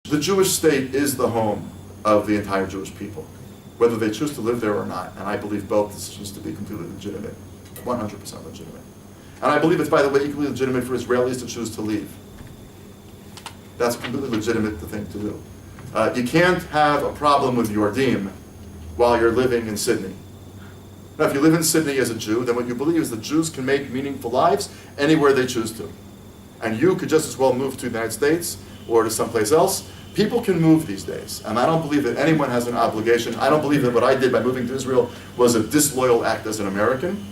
The Jewish state is the home of the entire Jewish people, whether they choose to live there or not, and I believe both decisions to be completely legitimate, 100% legitimate. And I believe it's, by the way, equally legitimate for Israelis to choose to leave. That's a completely legitimate thing to do. You can't have a problem with Yordim while you're living in Sydney. Now, if you live in Sydney as a Jew, then what you believe is that Jews can make meaningful lives anywhere they choose to. And you could just as well move to the United States or to someplace else. People can move these days, and I don't believe that anyone has an obligation. I don't believe that what I did by moving to Israel was a disloyal act as an American.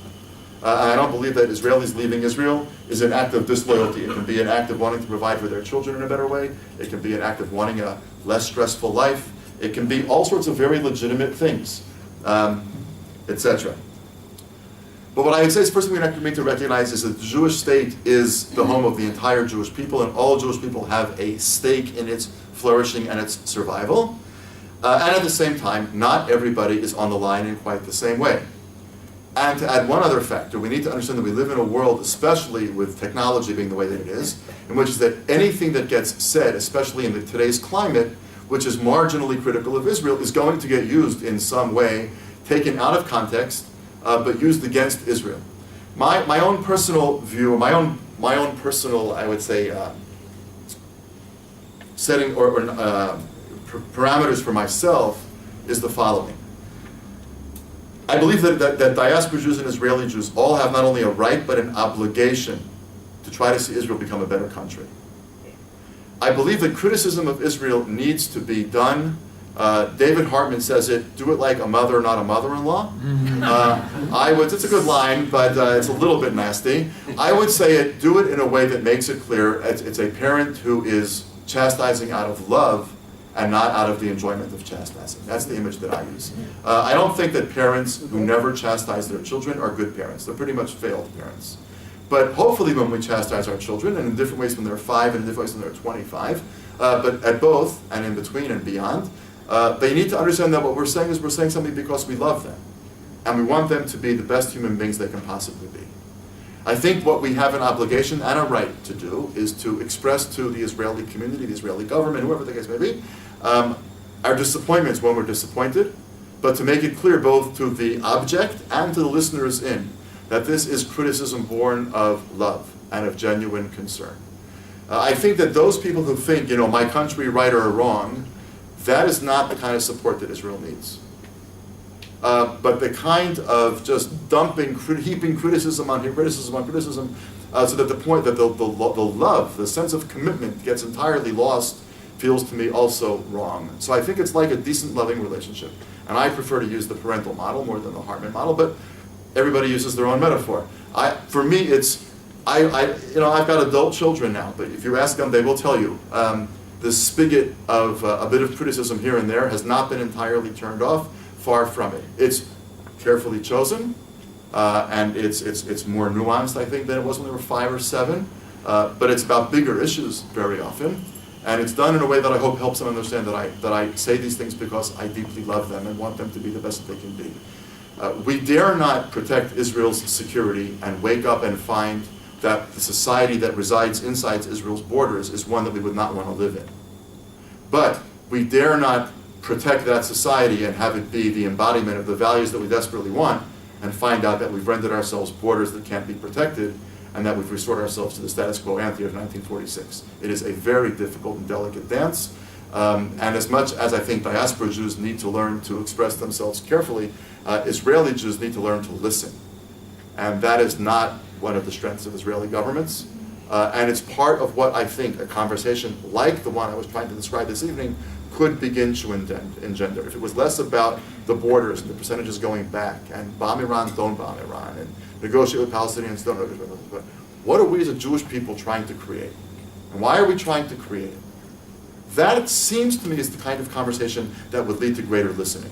And I don't believe that Israelis leaving Israel is an act of disloyalty. It can be an act of wanting to provide for their children in a better way. It can be an act of wanting a less stressful life. It can be all sorts of very legitimate things, etc. But what I would say is, first thing we need to recognize is that the Jewish state is the home of the entire Jewish people, and all Jewish people have a stake in its flourishing and its survival. And at the same time, not everybody is on the line in quite the same way. And to add one other factor, we need to understand that we live in a world, especially with technology being the way that it is, in which is that anything that gets said, especially in today's climate, which is marginally critical of Israel, is going to get used in some way, taken out of context, but used against Israel. My own personal view, my own personal, I would say, setting or parameters for myself is the following. I believe that diaspora Jews and Israeli Jews all have not only a right but an obligation to try to see Israel become a better country. I believe that criticism of Israel needs to be done. David Hartman says it, do it like a mother, not a mother-in-law. It's a good line, but it's a little bit nasty. I would say it, do it in a way that makes it clear it's a parent who is chastising out of love and not out of the enjoyment of chastising. That's the image that I use. I don't think that parents who never chastise their children are good parents. They're pretty much failed parents. But hopefully when we chastise our children, and in different ways when they're 5 and in different ways when they're 25, but at both and in between and beyond, they need to understand that what we're saying is we're saying something because we love them. And we want them to be the best human beings they can possibly be. I think what we have an obligation and a right to do is to express to the Israeli community, the Israeli government, whoever the case may be, our disappointments when we're disappointed, but to make it clear both to the object and to the listeners in that this is criticism born of love and of genuine concern. I think that those people who think, my country right or wrong, that is not the kind of support that Israel needs. But the kind of just heaping criticism on criticism, so that the point that the love, the sense of commitment gets entirely lost, feels to me also wrong. So I think it's like a decent, loving relationship. And I prefer to use the parental model more than the Hartman model, but everybody uses their own metaphor. For me, I've got adult children now, but if you ask them, they will tell you, the spigot of a bit of criticism here and there has not been entirely turned off. Far from it. It's carefully chosen, and it's more nuanced, I think, than it was when they were 5 or 7. But it's about bigger issues very often, and it's done in a way that I hope helps them understand that I say these things because I deeply love them and want them to be the best that they can be. We dare not protect Israel's security and wake up and find that the society that resides inside Israel's borders is one that we would not want to live in. But we dare not protect that society and have it be the embodiment of the values that we desperately want, and find out that we've rendered ourselves borders that can't be protected, and that we've restored ourselves to the status quo ante of 1946. It is a very difficult and delicate dance, and as much as I think diaspora Jews need to learn to express themselves carefully, Israeli Jews need to learn to listen. And that is not one of the strengths of Israeli governments, and it's part of what I think a conversation like the one I was trying to describe this evening could begin to engender. If it was less about the borders and the percentages going back, and bomb Iran, don't bomb Iran, and negotiate with Palestinians, don't negotiate with Palestinians. What are we as a Jewish people trying to create? And why are we trying to create it? That, it seems to me, is the kind of conversation that would lead to greater listening.